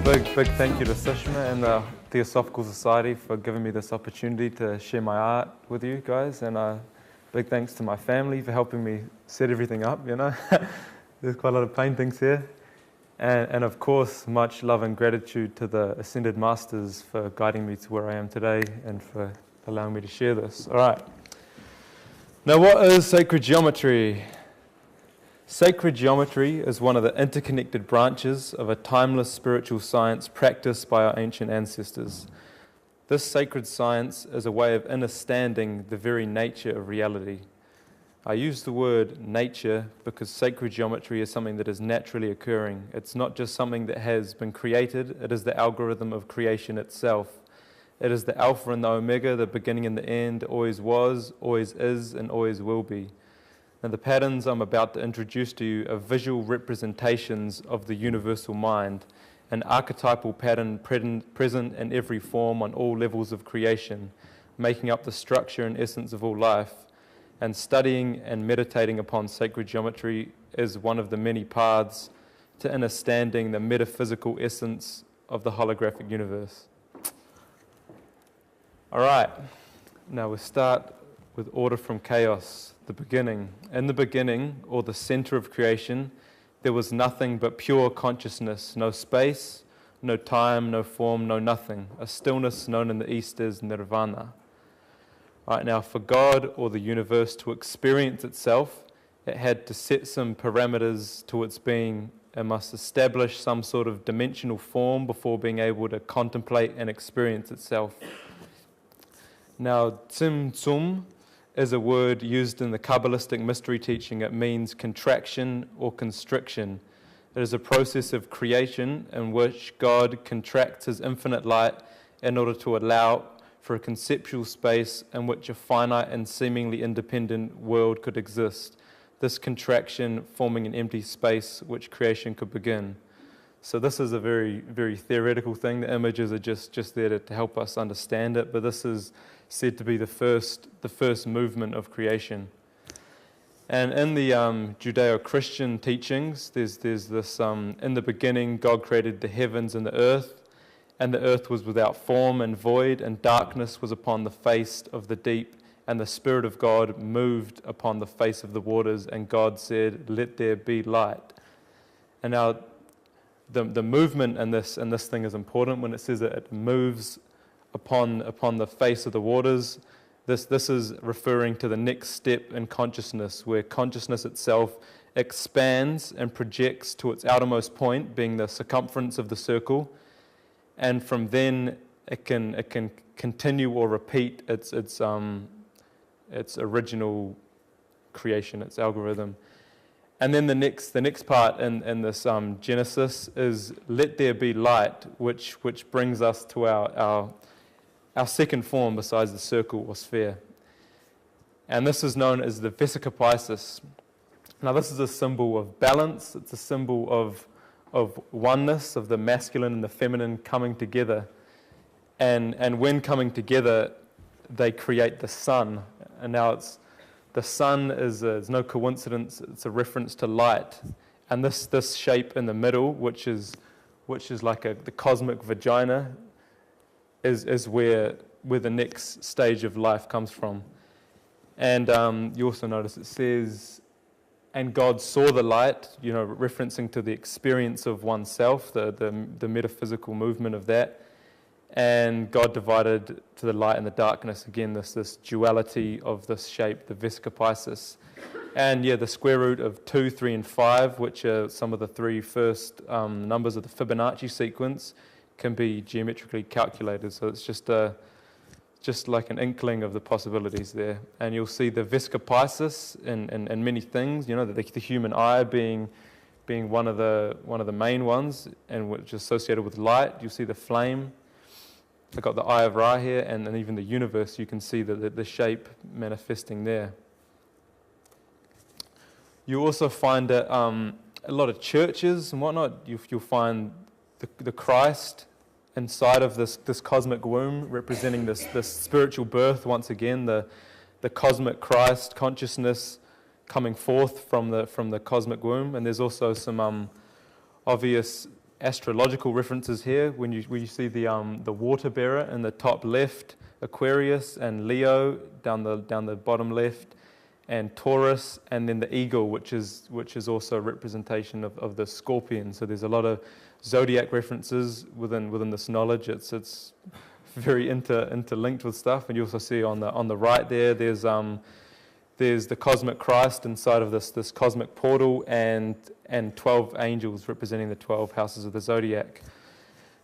Big thank you to Sushma and the Theosophical Society for giving me this opportunity to share my art with you guys, and big thanks to my family for helping me set everything up, you know. There's quite a lot of paintings here. And of course, much love and gratitude to the Ascended Masters for guiding me to where I am today and for allowing me to share this. All right. Now, what is sacred geometry? Sacred geometry is one of the interconnected branches of a timeless spiritual science practiced by our ancient ancestors. This sacred science is a way of understanding the very nature of reality. I use the word nature because sacred geometry is something that is naturally occurring. It's not just something that has been created, it is the algorithm of creation itself. It is the alpha and the omega, the beginning and the end, always was, always is, and always will be. Now, the patterns I'm about to introduce to you are visual representations of the universal mind, an archetypal pattern present in every form on all levels of creation, making up the structure and essence of all life. And studying and meditating upon sacred geometry is one of the many paths to understanding the metaphysical essence of the holographic universe. All right, now we'll start with order from chaos, the beginning. In the beginning, or the center of creation, there was nothing but pure consciousness, no space, no time, no form, no nothing. A stillness known in the East as nirvana. Right, now, for God or the universe to experience itself, it had to set some parameters to its being. It must establish some sort of dimensional form before being able to contemplate and experience itself. Now, tzimtzum is a word used in the Kabbalistic mystery teaching. It means contraction or constriction. It is a process of creation in which God contracts his infinite light in order to allow for a conceptual space in which a finite and seemingly independent world could exist, this contraction forming an empty space which creation could begin. So this is a very, very theoretical thing. The images are just there to help us understand it, but this is said to be the first movement of creation. And in the Judeo-Christian teachings, there's this, in the beginning, God created the heavens and the earth was without form and void, and darkness was upon the face of the deep, and the Spirit of God moved upon the face of the waters, and God said, "Let there be light." And now, the movement in this thing is important. When it says that it moves upon the face of the waters, this is referring to the next step in consciousness, where consciousness itself expands and projects to its outermost point, being the circumference of the circle, and from then it can continue or repeat its original creation, its algorithm. And then the next part in this Genesis is let there be light, which brings us to our second form besides the circle or sphere. And this is known as the Vesica Piscis. Now this is a symbol of balance, it's a symbol of oneness, of the masculine and the feminine coming together. And when coming together, they create the sun. And now the sun is no coincidence, it's a reference to light. And this shape in the middle, which is like the cosmic vagina, is where the next stage of life comes from. And you also notice it says, and God saw the light, you know, referencing to the experience of oneself, the metaphysical movement of that. And God divided to the light and the darkness. Again, this duality of this shape, the Vesica Piscis. And yeah, the square root of 2, 3, and 5, which are some of the three first numbers of the Fibonacci sequence, can be geometrically calculated. So it's just like an inkling of the possibilities there. And you'll see the Vesica Piscis in many things, you know, the human eye being one of the main ones, and which is associated with light. You'll see the flame. I've got the Eye of Ra here, and even the universe, you can see the shape manifesting there. You also find that a lot of churches and whatnot, you'll find the Christ inside of this cosmic womb, representing this spiritual birth once again, the cosmic Christ consciousness coming forth from the cosmic womb. And there's also some obvious astrological references here. When you see the water bearer in the top left, Aquarius, and Leo down the bottom left, and Taurus, and then the eagle, which is also a representation of the scorpion. So there's a lot of zodiac references within this knowledge. It's very interlinked with stuff. And you also see on the right there's the cosmic Christ inside of this cosmic portal, and 12 angels representing the 12 houses of the zodiac.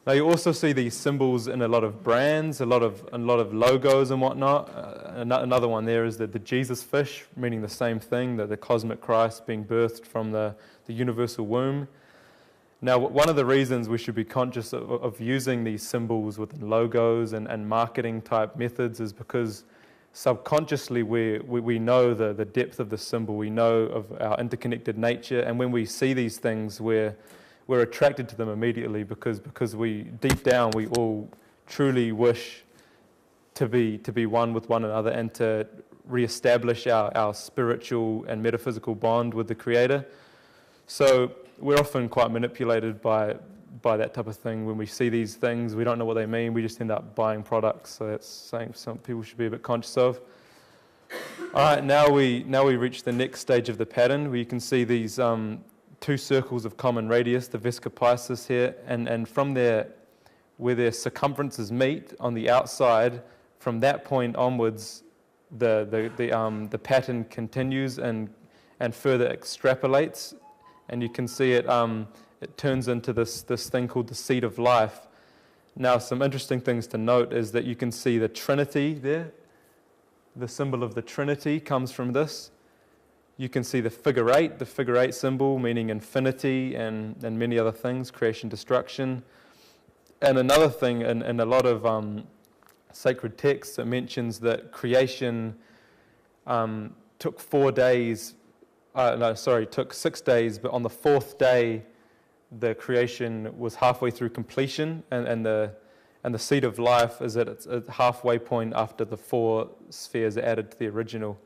Now you also see these symbols in a lot of brands, a lot of logos and whatnot. Another one there is the Jesus fish, meaning the same thing, that the cosmic Christ being birthed from the universal womb. Now, one of the reasons we should be conscious of using these symbols within logos and marketing type methods is because subconsciously we know the depth of the symbol, we know of our interconnected nature, and when we see these things, we're attracted to them immediately because we deep down we all truly wish to be one with one another and to reestablish our spiritual and metaphysical bond with the Creator. So we're often quite manipulated by that type of thing. When we see these things, we don't know what they mean. We just end up buying products. So that's something some people should be a bit conscious of. All right, now we reach the next stage of the pattern, where you can see these two circles of common radius, the Vesca Pisces here, and from there, where their circumferences meet on the outside, from that point onwards, the pattern continues and further extrapolates, and you can see it turns into this thing called the seed of life. Now, some interesting things to note is that you can see the Trinity there. The symbol of the Trinity comes from this. You can see the figure eight symbol, meaning infinity and many other things, creation, destruction. And another thing, in a lot of sacred texts, it mentions that creation took 4 days, took 6 days, but on the fourth day, the creation was halfway through completion, and the seed of life is at its halfway point after the 4 spheres are added to the original.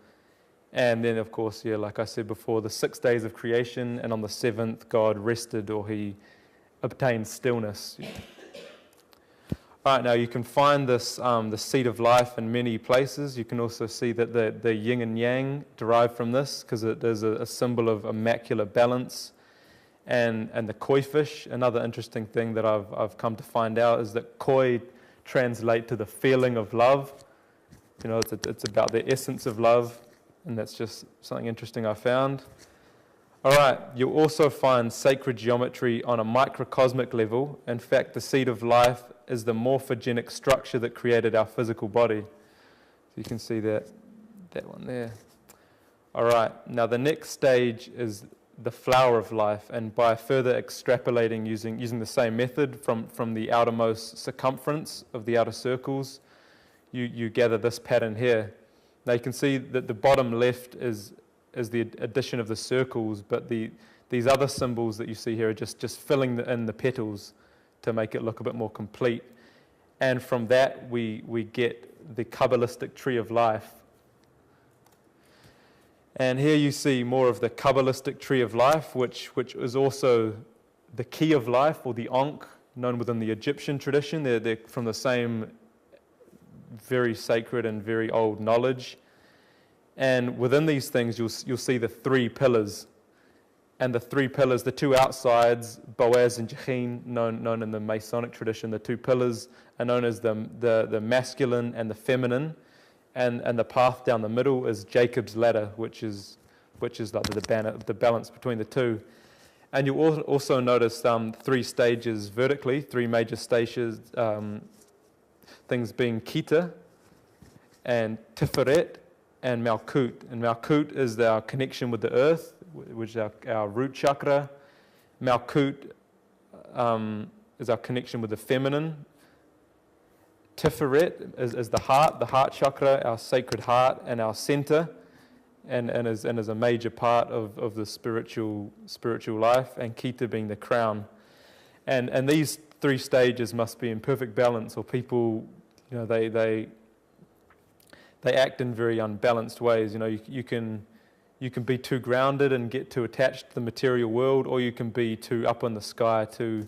And then, of course, like I said before, the 6 days of creation, and on the 7th, God rested, or He obtained stillness. All right, now you can find this, the seed of life in many places. You can also see that the yin and yang derive from this, because it is a symbol of immaculate balance. And the koi fish, another interesting thing that I've come to find out is that koi translate to the feeling of love. It's about the essence of love, and that's just something interesting I found. All right, you'll also find sacred geometry on a microcosmic level. In fact, the seed of life is the morphogenic structure that created our physical body. So you can see that one there. All right, now the next stage is the flower of life, and by further extrapolating using the same method from the outermost circumference of the outer circles, you gather this pattern here. Now you can see that the bottom left is the addition of the circles, but these other symbols that you see here are just filling in the petals to make it look a bit more complete. And from that we get the Kabbalistic tree of life. And here you see more of the Kabbalistic tree of life, which is also the key of life, or the Ankh, known within the Egyptian tradition. They're from the same very sacred and very old knowledge. And within these things, you'll see the 3 pillars. And the 3 pillars, the 2 outsides, Boaz and Jachin, known in the Masonic tradition, the 2 pillars are known as the masculine and the feminine. And the path down the middle is Jacob's ladder, which is like the balance between the two. And you'll also notice 3 stages vertically, 3 major stages, things being Kita and Tiferet and Malkut. And Malkut is our connection with the earth, which is our root chakra. Malkut is our connection with the feminine. Tiferet is the heart chakra, our sacred heart and our center, and is a major part of the spiritual life, and Kita being the crown. And these 3 stages must be in perfect balance, or people, they act in very unbalanced ways. You can be too grounded and get too attached to the material world, or you can be too up in the sky, too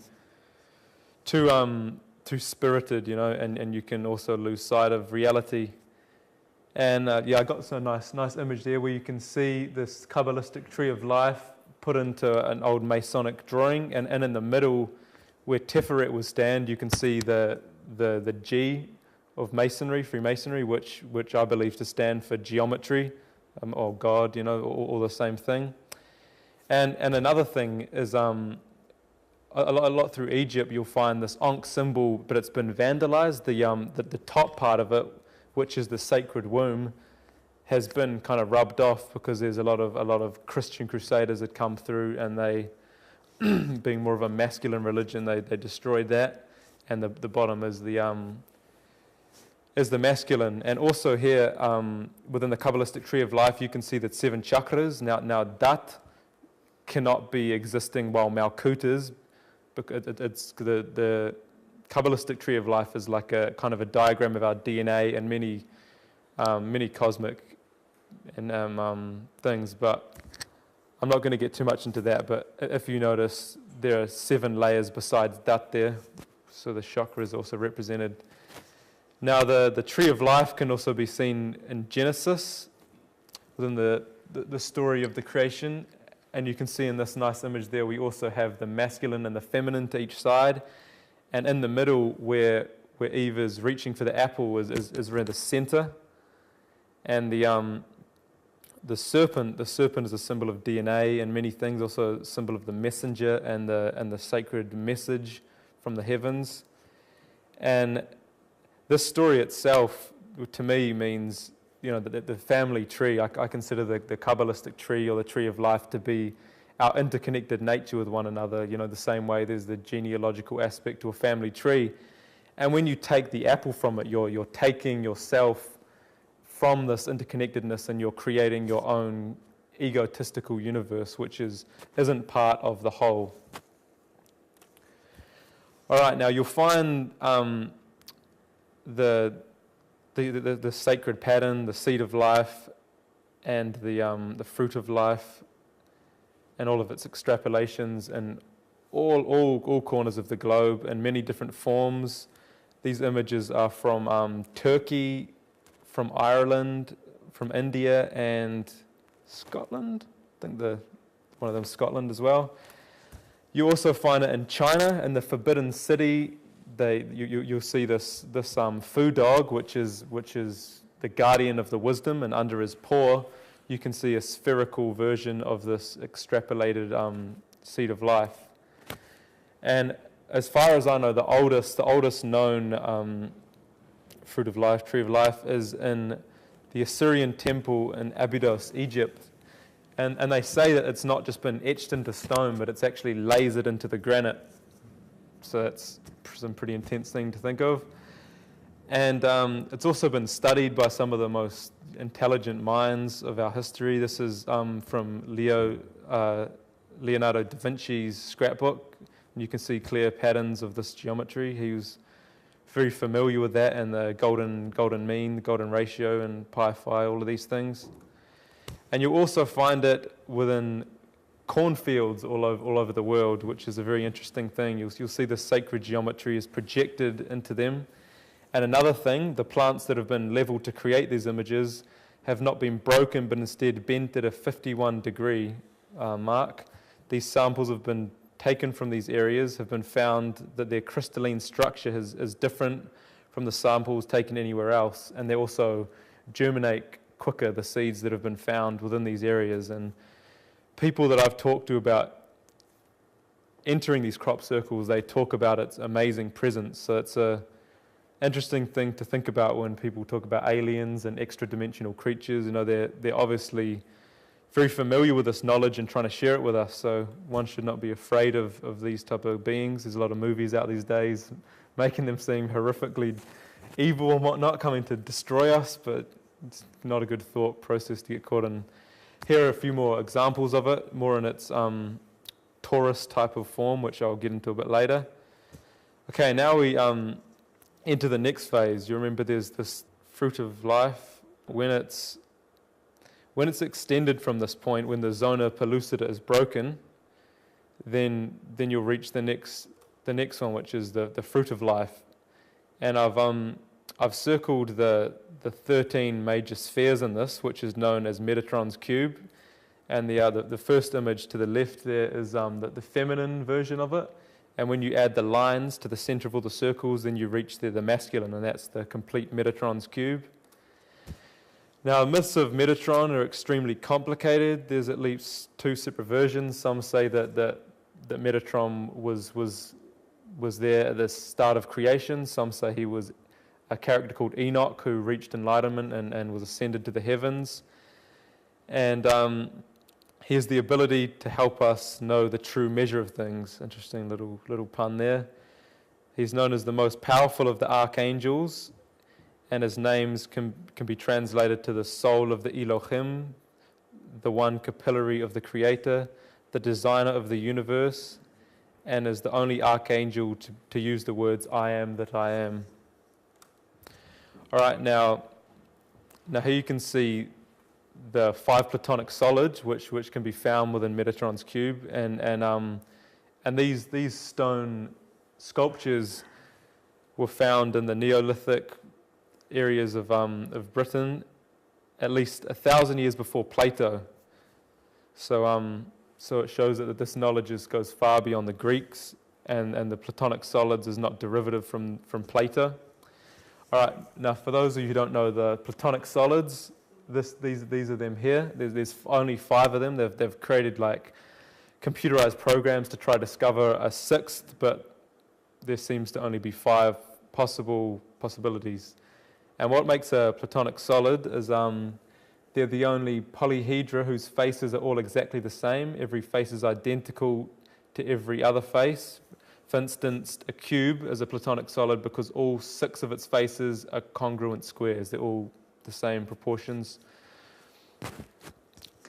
too spirited, and you can also lose sight of reality. And I got some nice image there where you can see this Kabbalistic tree of life put into an old Masonic drawing, and in the middle, where Tiferet would stand, you can see the G of Masonry, Freemasonry, which I believe to stand for geometry, or God, all the same thing. And another thing is a lot through Egypt, you'll find this Ankh symbol, but it's been vandalized. The top part of it, which is the sacred womb, has been kind of rubbed off because there's a lot of Christian crusaders that come through, and they, being more of a masculine religion, they destroyed that, and the bottom is the masculine. And also here within the Kabbalistic tree of life, you can see that 7 chakras. Now Dat cannot be existing while Malkut is, because it's the Kabbalistic tree of life is like a kind of a diagram of our DNA and many cosmic and things, but I'm not going to get too much into that. But if you notice, there are 7 layers besides Dat there, so the chakra is also represented. Now the tree of life can also be seen in Genesis, within the story of the creation, and you can see in this nice image there we also have the masculine and the feminine to each side. And in the middle, where Eve is reaching for the apple, is around the center. And the serpent is a symbol of DNA and many things, also a symbol of the messenger and the sacred message from the heavens. And this story itself, to me, means the family tree. I consider the Kabbalistic tree or the tree of life to be our interconnected nature with one another, the same way there's the genealogical aspect to a family tree. And when you take the apple from it, you're taking yourself from this interconnectedness, and you're creating your own egotistical universe, which isn't part of the whole. All right, now you'll find the sacred pattern, the seed of life, and the fruit of life, and all of its extrapolations in all corners of the globe in many different forms. These images are from Turkey, from Ireland, from India, and Scotland. I think one of them is as well. You also find it in China, in the Forbidden City. You'll see this Fu dog, which is the guardian of the wisdom, and under his paw you can see a spherical version of this extrapolated seed of life. And as far as I know, the oldest known fruit of life, tree of life, is in the Assyrian temple in Abydos, Egypt. And they say that it's not just been etched into stone, but it's actually lasered into the granite. So that's some pretty intense thing to think of. And it's also been studied by some of the most intelligent minds of our history. This is from Leonardo da Vinci's scrapbook. And you can see clear patterns of this geometry. He was very familiar with that, and the golden mean, the golden ratio, and pi-phi, all of these things. And you'll also find it within cornfields all over the world, which is a very interesting thing. You'll see the sacred geometry is projected into them. And another thing, the plants that have been leveled to create these images have not been broken, but instead bent at a 51-degree mark. These samples have been taken from these areas, have been found that their crystalline structure is different from the samples taken anywhere else, and they also germinate quicker, the seeds that have been found within these areas. And people that I've talked to about entering these crop circles, they talk about its amazing presence. So it's a interesting thing to think about when people talk about aliens and extra-dimensional creatures. They're obviously very familiar with this knowledge and trying to share it with us, so one should not be afraid of these type of beings. There's a lot of movies out these days making them seem horrifically evil and whatnot, coming to destroy us, but it's not a good thought process to get caught in. Here are a few more examples of it, more in its Taurus type of form, which I'll get into a bit later. Okay, now we enter the next phase. You remember there's this fruit of life. When it's extended from this point, when the zona pellucida is broken, then you'll reach the next the next one, which is the fruit of life. And I've circled the 13 major spheres in this, which is known as Metatron's cube. And the first image to the left there is the feminine version of it. And when you add the lines to the center of all the circles, then you reach the masculine, and that's the complete Metatron's cube. Now, myths of Metatron are extremely complicated. There's at least two separate versions. Some say that Metatron was there at the start of creation. Some say he was a character called Enoch who reached enlightenment and was ascended to the heavens. And he has the ability to help us know the true measure of things. Interesting little pun there. He's known as the most powerful of the archangels, and his names can be translated to the soul of the Elohim, the one capillary of the Creator, the designer of the universe, and is the only archangel to use the words, I am that I am. All right, now here you can see the 5 Platonic solids, which can be found within Metatron's cube, and these stone sculptures were found in the Neolithic areas of Britain, at least 1,000 years before Plato. So it shows that this knowledge goes far beyond the Greeks, and the Platonic solids is not derivative from Plato. All right, now for those of you who don't know the Platonic solids, these are them here. There's only 5 of them. They've created like computerized programs to try to discover a 6th, but there seems to only be 5 possibilities. And what makes a Platonic solid is they're the only polyhedra whose faces are all exactly the same. Every face is identical to every other face. For instance, a cube is a Platonic solid because all 6 of its faces are congruent squares. They're all the same proportions.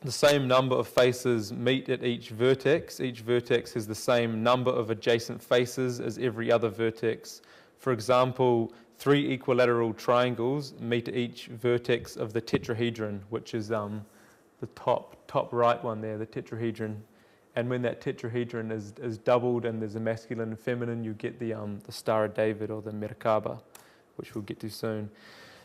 The same number of faces meet at each vertex. Each vertex has the same number of adjacent faces as every other vertex. For example, 3 equilateral triangles meet at each vertex of the tetrahedron, which is the top right one there, the tetrahedron. And when that tetrahedron is doubled and there's a masculine and feminine, you get the Star of David or the Merkaba, which we'll get to soon.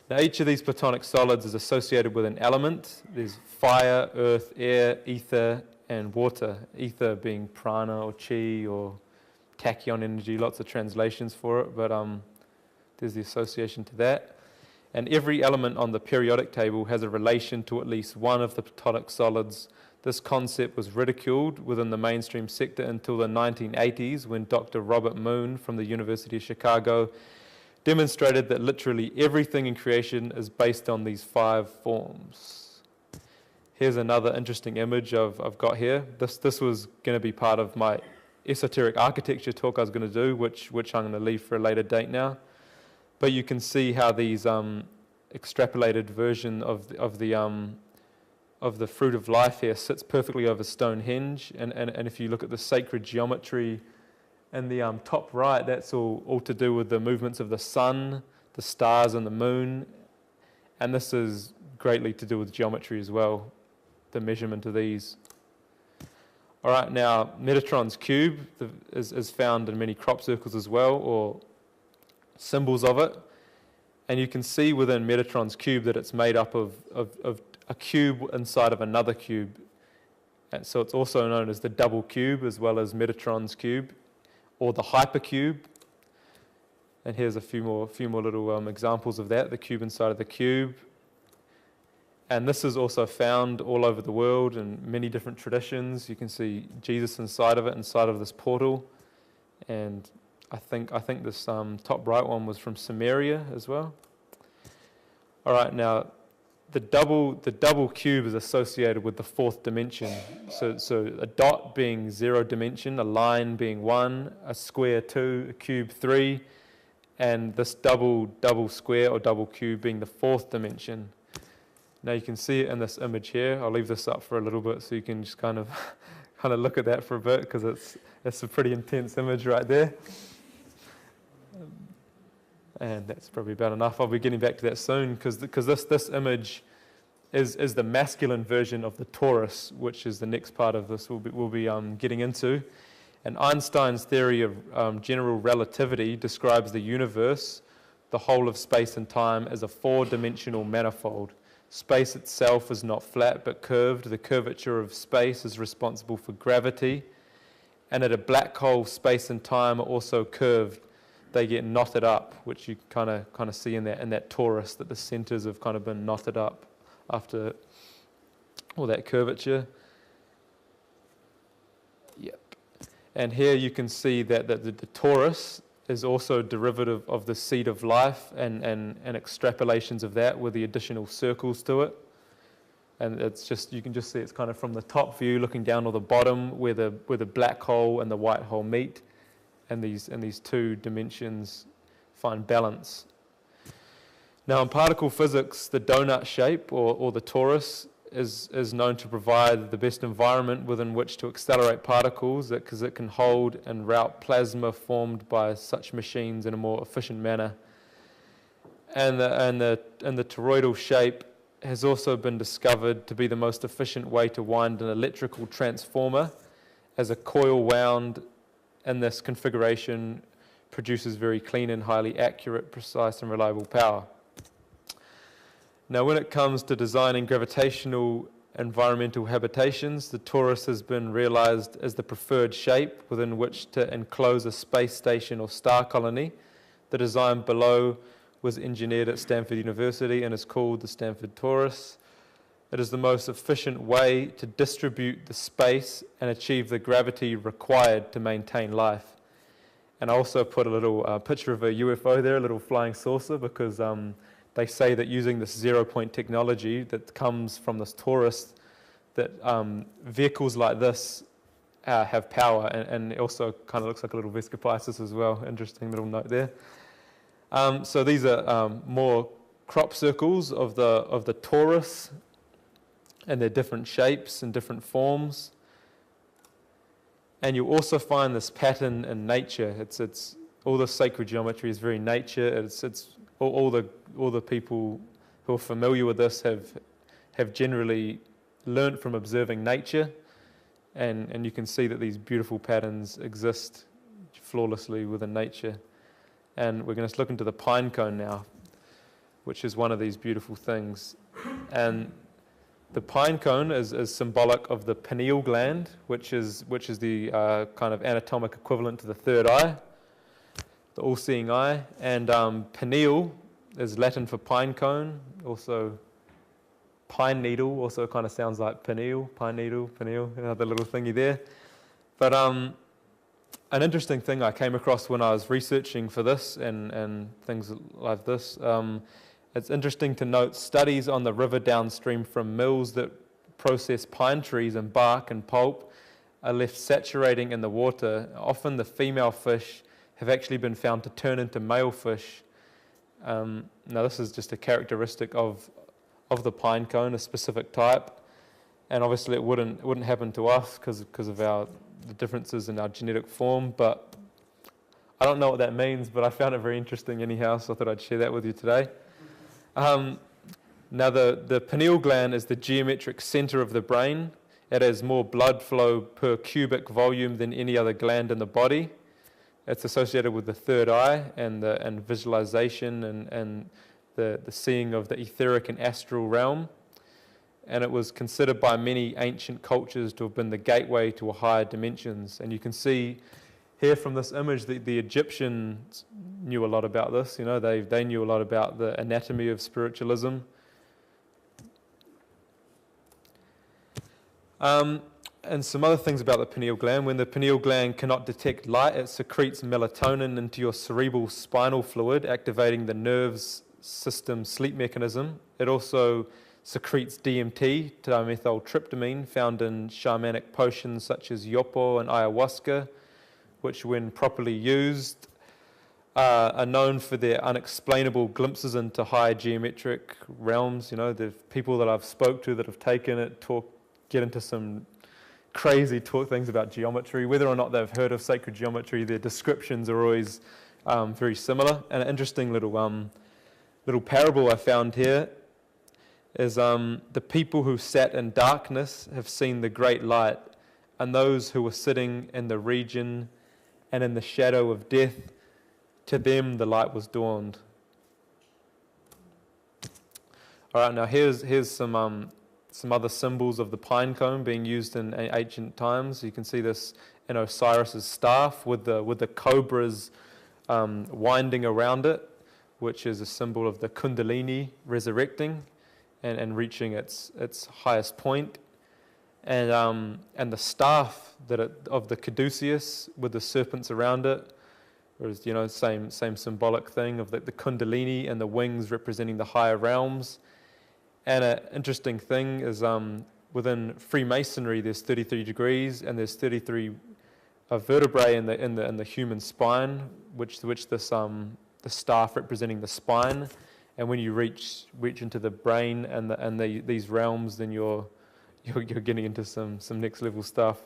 Now, each of these Platonic solids is associated with an element. There's fire, earth, air, ether, and water. Ether being prana or chi or tachyon energy, lots of translations for it, but there's the association to that. And every element on the periodic table has a relation to at least one of the Platonic solids. This concept was ridiculed within the mainstream sector until the 1980s, when Dr. Robert Moon from the University of Chicago demonstrated that literally everything in creation is based on these 5 forms. Here's another interesting image I've got here. This was going to be part of my esoteric architecture talk I was going to do, which I'm going to leave for a later date now. But you can see how these extrapolated version of the fruit of life here sits perfectly over Stonehenge. And if you look at the sacred geometry in the top right, that's all to do with the movements of the sun, the stars, and the moon. And this is greatly to do with geometry as well, the measurement of these. All right, now Metatron's cube is found in many crop circles as well, or symbols of it. And you can see within Metatron's cube that it's made up of a cube inside of another cube. And so it's also known as the double cube as well as Metatron's cube, or the hypercube. And here's a few more little examples of that, the cube inside of the cube. And this is also found all over the world in many different traditions. You can see Jesus inside of it, inside of this portal. And I think this top right one was from Samaria as well. All right, now the double cube is associated with the 4th dimension. So a dot being 0 dimension, a line being 1, a square 2, a cube 3, and this double square or double cube being the 4th dimension. Now you can see it in this image here. I'll leave this up for a little bit so you can just kind of look at that for a bit, because it's a pretty intense image right there. And that's probably about enough. I'll be getting back to that soon, because this image is the masculine version of the Taurus, which is the next part of this we'll be getting into. And Einstein's theory of general relativity describes the universe, the whole of space and time, as a four-dimensional manifold. Space itself is not flat but curved. The curvature of space is responsible for gravity. And at a black hole, space and time are also curved. They get knotted up, which you kind of see in that torus, that the centers have kind of been knotted up after all that curvature. Yep. And here you can see that the torus is also a derivative of the seed of life and extrapolations of that with the additional circles to it. And it's just, you can just see it's kind of from the top view looking down to the bottom where the black hole and the white hole meet, and these two dimensions find balance. Now in particle physics, the donut shape or the torus is known to provide the best environment within which to accelerate particles, because it can hold and route plasma formed by such machines in a more efficient manner. And the toroidal shape has also been discovered to be the most efficient way to wind an electrical transformer, as a coil wound in this configuration produces very clean and highly accurate, precise and reliable power. Now when it comes to designing gravitational environmental habitations, the torus has been realized as the preferred shape within which to enclose a space station or star colony. The design below was engineered at Stanford University and is called the Stanford torus. It is the most efficient way to distribute the space and achieve the gravity required to maintain life. And I also put a little picture of a UFO there, a little flying saucer, because they say that using this zero-point technology that comes from this torus, that vehicles like this have power, and it also kind of looks like a little Vescopitis as well. Interesting little note there. So these are more crop circles of the torus, and they're different shapes and different forms. And you also find this pattern in nature. It's all the sacred geometry is very nature. It's all the people who are familiar with this have generally learnt from observing nature, and you can see that these beautiful patterns exist flawlessly within nature. And we're going to look into the pine cone now, which is one of these beautiful things. And the pine cone is symbolic of the pineal gland, which is the kind of anatomic equivalent to the third eye, the all-seeing eye. And pineal is Latin for pine cone, also pine needle, also kind of sounds like pineal, pine needle, pineal, another little thingy there. But an interesting thing I came across when I was researching for this and things like this, it's interesting to note studies on the river downstream from mills that process pine trees and bark and pulp are left saturating in the water. Often the female fish have actually been found to turn into male fish. Now this is just a characteristic of the pine cone, a specific type, and obviously it wouldn't happen to us because of the differences in our genetic form, but I don't know what that means, but I found it very interesting anyhow, so I thought I'd share that with you today. Now the pineal gland is the geometric center of the brain. It has more blood flow per cubic volume than any other gland in the body. It's associated with the third eye and visualization and the seeing of the etheric and astral realm. And it was considered by many ancient cultures to have been the gateway to higher dimensions. And you can see here from this image that the Egyptians knew a lot about this. You know, they knew a lot about the anatomy of spiritualism. And some other things about the pineal gland. When the pineal gland cannot detect light, it secretes melatonin into your cerebral spinal fluid, activating the nerves system sleep mechanism. It also secretes DMT, dimethyltryptamine, found in shamanic potions such as yopo and ayahuasca, which when properly used are known for their unexplainable glimpses into high geometric realms. You know, the people that I've spoke to that have taken it get into some crazy things about geometry. Whether or not they've heard of sacred geometry, their descriptions are always very similar. And an interesting little parable I found here is the people who sat in darkness have seen the great light, and those who were sitting in the region and in the shadow of death, to them the light was dawned. All right, now here's some other symbols of the pine cone being used in ancient times. You can see this in Osiris's staff with the cobras winding around it, which is a symbol of the Kundalini resurrecting and reaching its highest point. And the staff of the caduceus with the serpents around it, whereas, same symbolic thing of the Kundalini and the wings representing the higher realms. And an interesting thing is within Freemasonry, there's 33 degrees, and there's 33 vertebrae in the human spine, which the staff representing the spine. And when you reach into the brain and these realms, then you're getting into some next level stuff.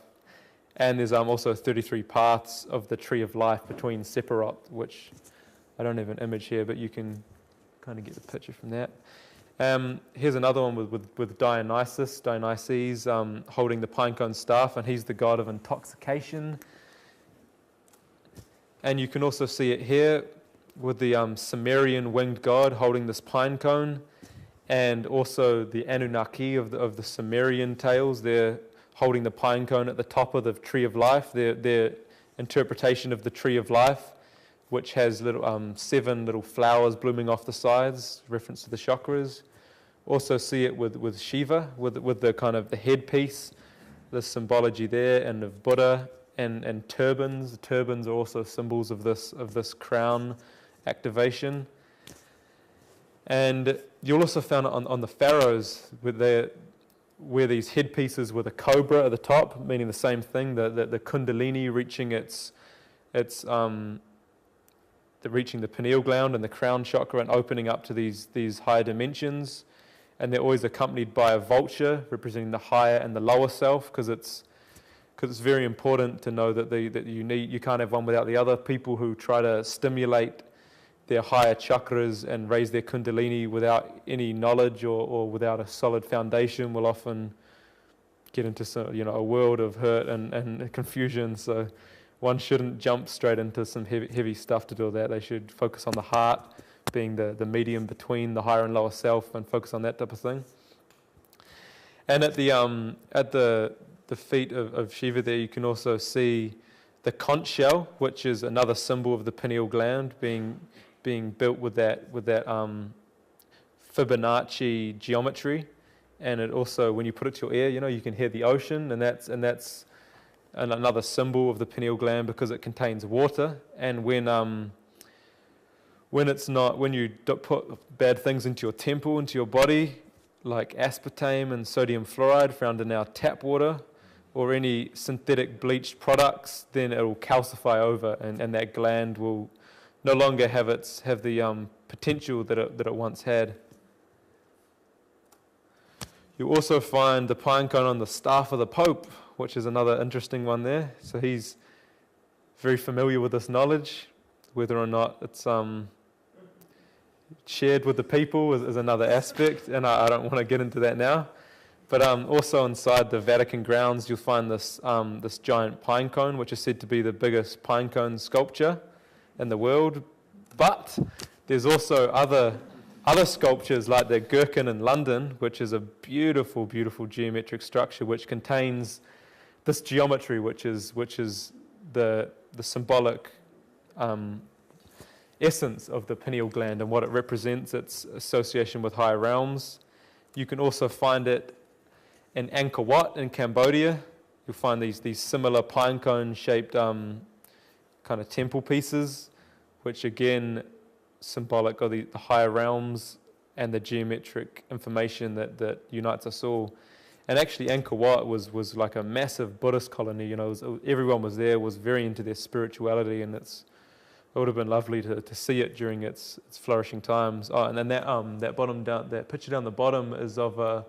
And there's also 33 paths of the tree of life between Sephiroth, which I don't have an image here, but you can kind of get the picture from that. Here's another one with Dionysus holding the pinecone staff, and he's the god of intoxication. And you can also see it here with the Sumerian winged god holding this pinecone, and also the Anunnaki of the Sumerian tales. They're holding the pinecone at the top of the tree of life. Their interpretation of the tree of life, which has 7 little flowers blooming off the sides, reference to the chakras. Also see it with Shiva, with the kind of the headpiece, the symbology there, and of Buddha, and turbans. The turbans are also symbols of this crown activation. And you'll also find it on the pharaohs where these headpieces with a cobra at the top, meaning the same thing, the Kundalini reaching reaching the pineal gland and the crown chakra and opening up to these higher dimensions. And they're always accompanied by a vulture representing the higher and the lower self, because it's very important to know that you can't have one without the other. People who try to stimulate their higher chakras and raise their kundalini without any knowledge or without a solid foundation will often get into a world of hurt and confusion. So one shouldn't jump straight into some heavy stuff to do that. They should focus on the heart, being the medium between the higher and lower self, and focus on that type of thing. And at the feet of Shiva there, you can also see the conch shell, which is another symbol of the pineal gland being built with that Fibonacci geometry. And it also, when you put it to your ear, you can hear the ocean, and that's another symbol of the pineal gland because it contains water. And when you put bad things into your temple, into your body, like aspartame and sodium fluoride found in our tap water, or any synthetic bleached products, then it will calcify over, and that gland will no longer have the potential that it once had. You also find the pinecone on the staff of the Pope, which is another interesting one there. So he's very familiar with this knowledge. Whether or not it's shared with the people is another aspect, and I don't want to get into that now. But also inside the Vatican grounds, you'll find this giant pinecone, which is said to be the biggest pinecone sculpture in the world. But there's also other sculptures like the Gherkin in London, which is a beautiful, beautiful geometric structure which contains this geometry, which is the symbolic essence of the pineal gland and what it represents, its association with higher realms. You can also find it in Angkor Wat in Cambodia. You'll find these similar pinecone shaped kind of temple pieces, which again symbolic of the higher realms and the geometric information that unites us all. And actually Angkor Wat was like a massive Buddhist colony. Everyone was there, was very into their spirituality, and it would have been lovely to see it during its flourishing times. Oh, and then that picture down the bottom is of a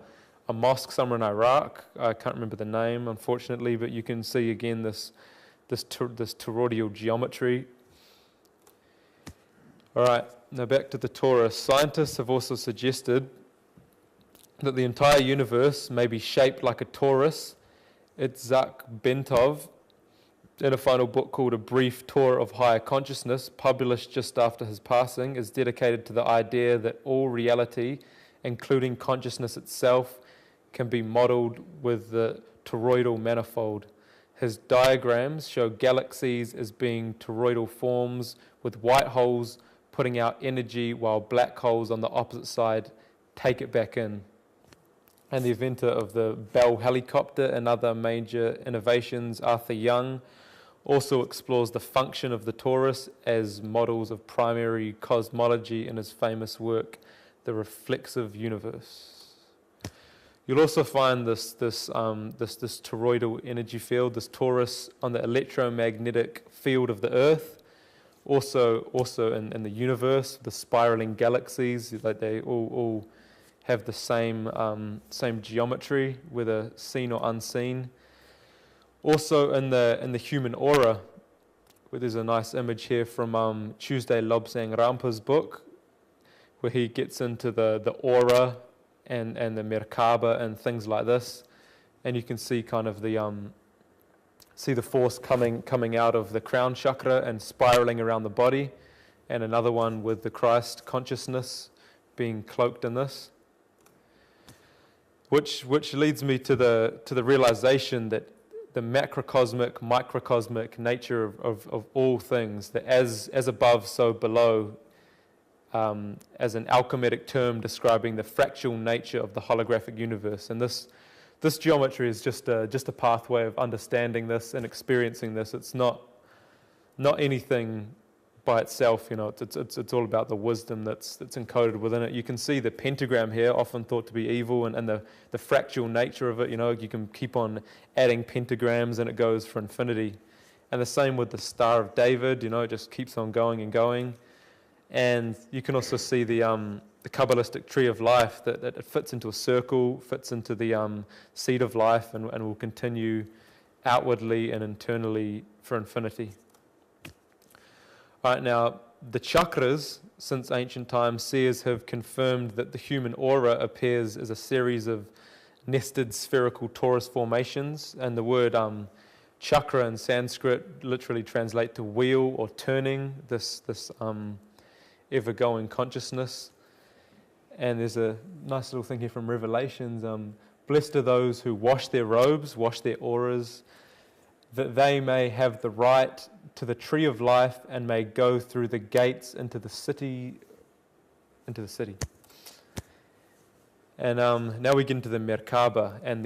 mosque somewhere in Iraq. I can't remember the name, unfortunately, but you can see again this toroidal geometry. All right, now back to the Torah. Scientists have also suggested that the entire universe may be shaped like a torus Itzhak Bentov, in a final book called A Brief Tour of Higher Consciousness, published just after his passing, is dedicated to the idea that all reality, including consciousness itself, can be modeled with the toroidal manifold. His diagrams show galaxies as being toroidal forms with white holes putting out energy while black holes on the opposite side take it back in. And the inventor of the Bell helicopter and other major innovations, Arthur Young, also explores the function of the torus as models of primary cosmology in his famous work, The Reflexive Universe. You'll also find this toroidal energy field, this torus, on the electromagnetic field of the Earth, also in the universe, the spiraling galaxies, like they all have the same geometry, whether seen or unseen. Also in the human aura, where there's a nice image here from Tuesday Lobsang Rampa's book, where he gets into the aura and the Merkaba and things like this, and you can see kind of the force coming out of the crown chakra and spiraling around the body, and another one with the Christ consciousness being cloaked in this, which leads me to the realization that the macrocosmic, microcosmic nature of all things, that as above, so below, as an alchemic term describing the fractal nature of the holographic universe. And this geometry is just a pathway of understanding this and experiencing this. It's not anything by itself, it's all about the wisdom that's encoded within it. You can see the pentagram here, often thought to be evil, and the fractal nature of it. You can keep on adding pentagrams and it goes for infinity. And the same with the Star of David, it just keeps on going and going. And you can also see the Kabbalistic tree of life, that it fits into a circle, fits into the seed of life, and will continue outwardly and internally for infinity. All right, now, the chakras, since ancient times, seers have confirmed that the human aura appears as a series of nested spherical torus formations, and the word chakra in Sanskrit literally translate to wheel or turning, this ever-going consciousness. And there's a nice little thing here from Revelations, blessed are those who wash their robes, wash their auras, that they may have the right to the tree of life and may go through the gates into the city. And now we get into the Merkaba, and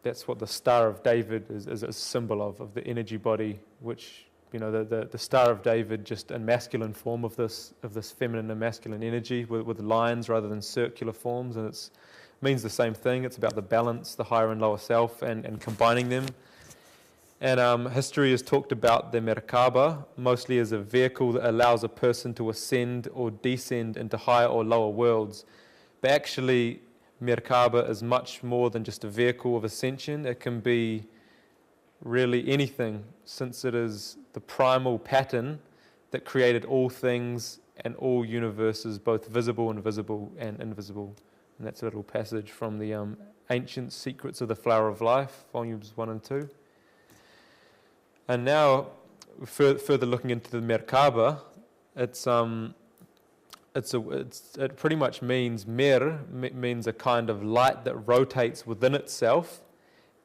that's what the Star of David is a symbol of the energy body, which, the Star of David, just in masculine form of this feminine and masculine energy with lines rather than circular forms, and it means the same thing. It's about the balance, the higher and lower self, and combining them. And history has talked about the Merkaba mostly as a vehicle that allows a person to ascend or descend into higher or lower worlds. But actually, Merkaba is much more than just a vehicle of ascension. It can be really anything, since it is the primal pattern that created all things and all universes, both visible and invisible. And that's a little passage from the Ancient Secrets of the Flower of Life, volumes 1 and 2. And now, further looking into the Merkaba, it pretty much means means a kind of light that rotates within itself.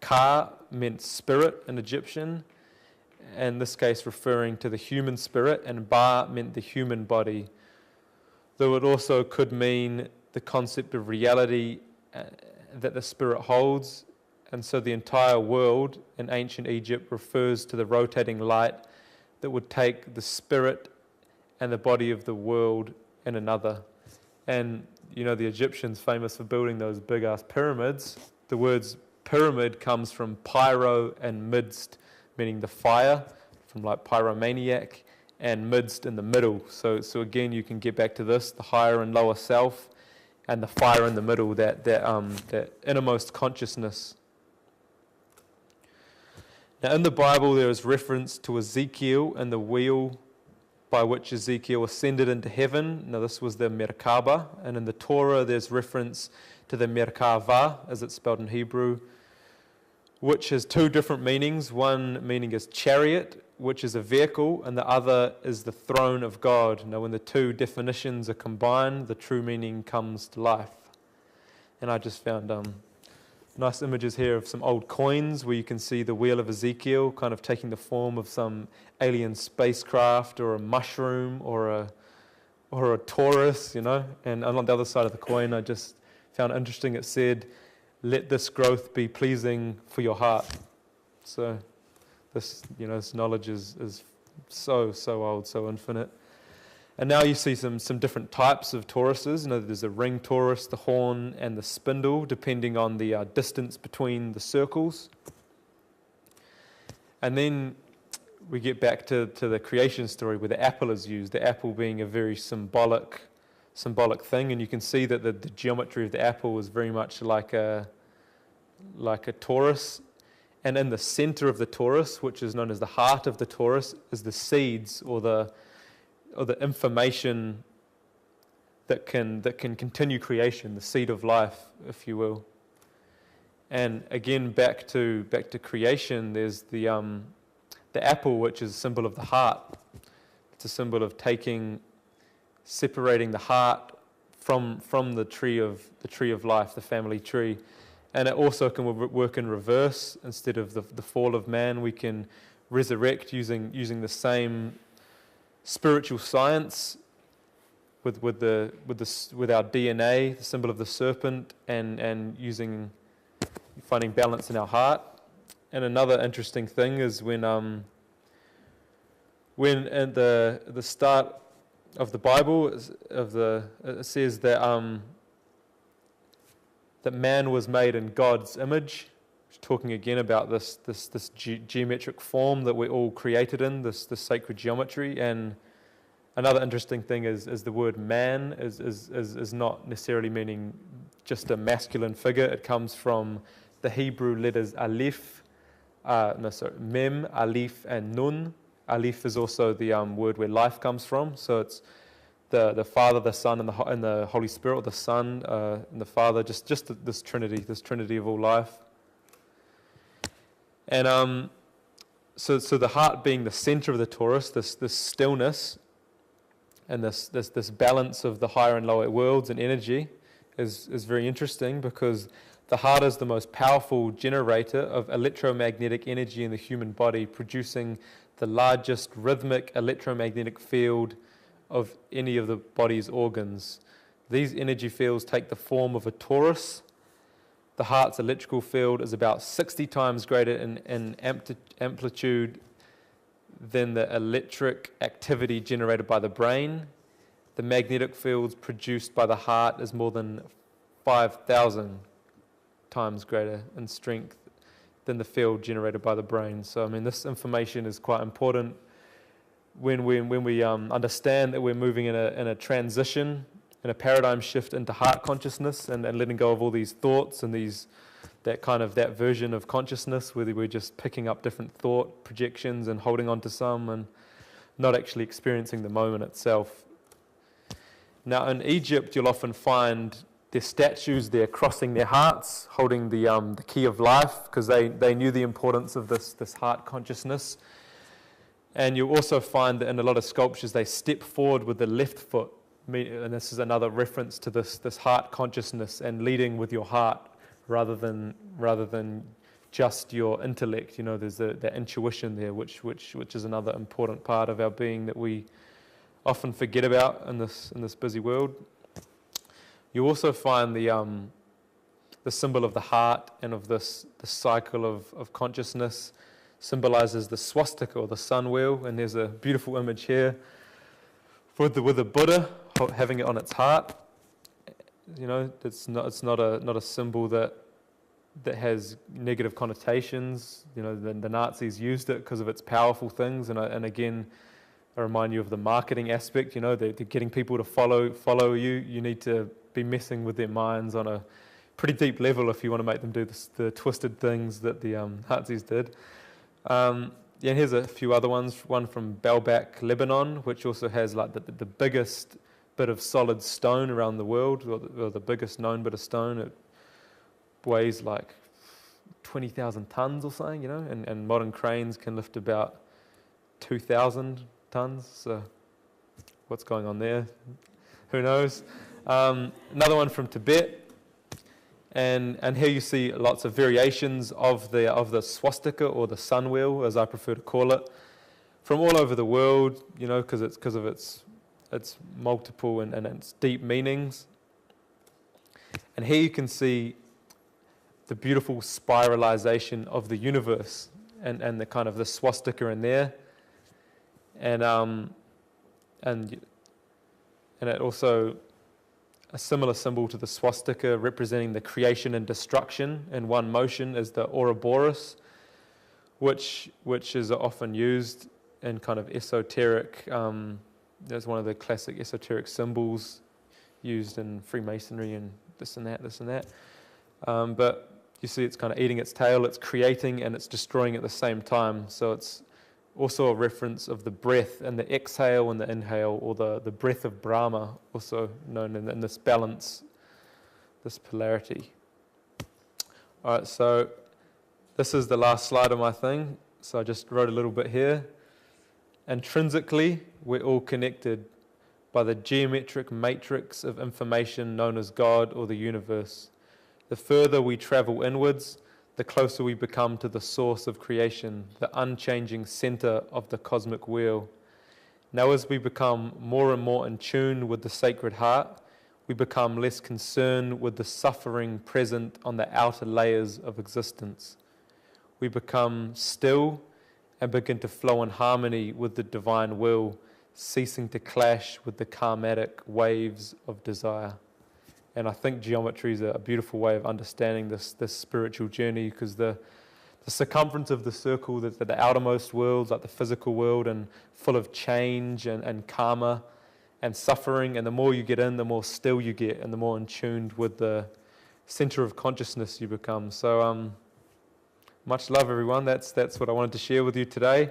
Ka meant spirit in Egyptian, in this case referring to the human spirit, and Ba meant the human body. Though it also could mean the concept of reality that the spirit holds. And so the entire world in ancient Egypt refers to the rotating light that would take the spirit and the body of the world in another. And, the Egyptians famous for building those big-ass pyramids. The words pyramid comes from pyro and midst, meaning the fire, from like pyromaniac, and midst in the middle. So again, you can get back to this, the higher and lower self, and the fire in the middle, that innermost consciousness. Now, in the Bible, there is reference to Ezekiel and the wheel by which Ezekiel ascended into heaven. Now, this was the Merkaba. And in the Torah, there's reference to the Merkava, as it's spelled in Hebrew, which has two different meanings. One meaning is chariot, which is a vehicle, and the other is the throne of God. Now, when the two definitions are combined, the true meaning comes to life. And I just found nice images here of some old coins where you can see the wheel of Ezekiel kind of taking the form of some alien spacecraft or a mushroom or a Taurus, And on the other side of the coin, I just found interesting, it said, "Let this growth be pleasing for your heart." So this, this knowledge is so old, so infinite. And now you see some different types of Tauruses. There's a ring Taurus, the horn, and the spindle, depending on the distance between the circles. And then we get back to the creation story where the apple is used, the apple being a very symbolic thing. And you can see that the geometry of the apple is very much like a Taurus. And in the center of the Taurus, which is known as the heart of the Taurus, is the seeds or the information that can continue creation, the seed of life, if you will. And again, back to creation, there's the apple, which is a symbol of the heart. It's a symbol of separating the heart from the tree of life, the family tree. And it also can work in reverse. Instead of the fall of man, we can resurrect using the same spiritual science with our DNA, the symbol of the serpent, and finding balance in our heart. And another interesting thing is when at the start of the Bible, it says that man was made in God's image. Talking again about this geometric form that we're all created in, this sacred geometry. And another interesting thing is the word man is not necessarily meaning just a masculine figure. It comes from the Hebrew letters Aleph, Mem, Aleph, and Nun. Aleph is also the word where life comes from. So it's the Father, the Son, and the Holy Spirit, or the Son and the Father, just this Trinity of all life. And so the heart being the center of the Taurus, this stillness and this balance of the higher and lower worlds and energy is very interesting, because the heart is the most powerful generator of electromagnetic energy in the human body, producing the largest rhythmic electromagnetic field of any of the body's organs. These energy fields take the form of a torus. The heart's electrical field is about 60 times greater in amplitude than the electric activity generated by the brain. The magnetic fields produced by the heart is more than 5,000 times greater in strength than the field generated by the brain. So, this information is quite important when we understand that we're moving in a transition, in a paradigm shift into heart consciousness, and letting go of all these thoughts and that version of consciousness where we're just picking up different thought projections and holding on to some and not actually experiencing the moment itself. Now, in Egypt, you'll often find their statues there crossing their hearts, holding the key of life, because they knew the importance of this heart consciousness. And you'll also find that in a lot of sculptures they step forward with the left foot, and this is another reference to this heart consciousness and leading with your heart rather than just your intellect. There's that intuition there, which is another important part of our being that we often forget about in this busy world. You also find the symbol of the heart and of the cycle of consciousness symbolizes the swastika, or the sun wheel, and there's a beautiful image here with the Buddha having it on its heart. It's not a symbol that has negative connotations. The Nazis used it because of its powerful things, and again, I remind you of the marketing aspect. They're getting people to follow you. You need to be messing with their minds on a pretty deep level if you want to make them do the twisted things that the Nazis did. And here's a few other ones. One from Baalbek, Lebanon, which also has the biggest bit of solid stone around the world, or the biggest known bit of stone. It weighs 20,000 tons or something, and modern cranes can lift about 2,000 tons. So what's going on there? Who knows? Another one from Tibet. And here you see lots of variations of the swastika, or the sun wheel, as I prefer to call it, from all over the world, because of its multiple and its deep meanings. And here you can see the beautiful spiralization of the universe, and the kind of the swastika in there, and it also a similar symbol to the swastika, representing the creation and destruction in one motion, is the Ouroboros, which is often used in kind of esoteric. That's one of the classic esoteric symbols used in Freemasonry and this and that. But you see, it's kind of eating its tail. It's creating and it's destroying at the same time. So it's also a reference of the breath and the exhale and the inhale, or the breath of Brahma, also known in this balance, this polarity. All right, so this is the last slide of my thing. So I just wrote a little bit here. Intrinsically, we're all connected by the geometric matrix of information known as God or the universe. The further we travel inwards, the closer we become to the source of creation, the unchanging center of the cosmic wheel. Now, as we become more and more in tune with the Sacred Heart, we become less concerned with the suffering present on the outer layers of existence. We become still and begin to flow in harmony with the divine will, ceasing to clash with the karmatic waves of desire. And I think geometry is a beautiful way of understanding this spiritual journey, because the circumference of the circle, the outermost worlds, like the physical world, and full of change and karma and suffering, and the more you get in, the more still you get, and the more in tuned with the center of consciousness you become. So much love, everyone. That's what I wanted to share with you today.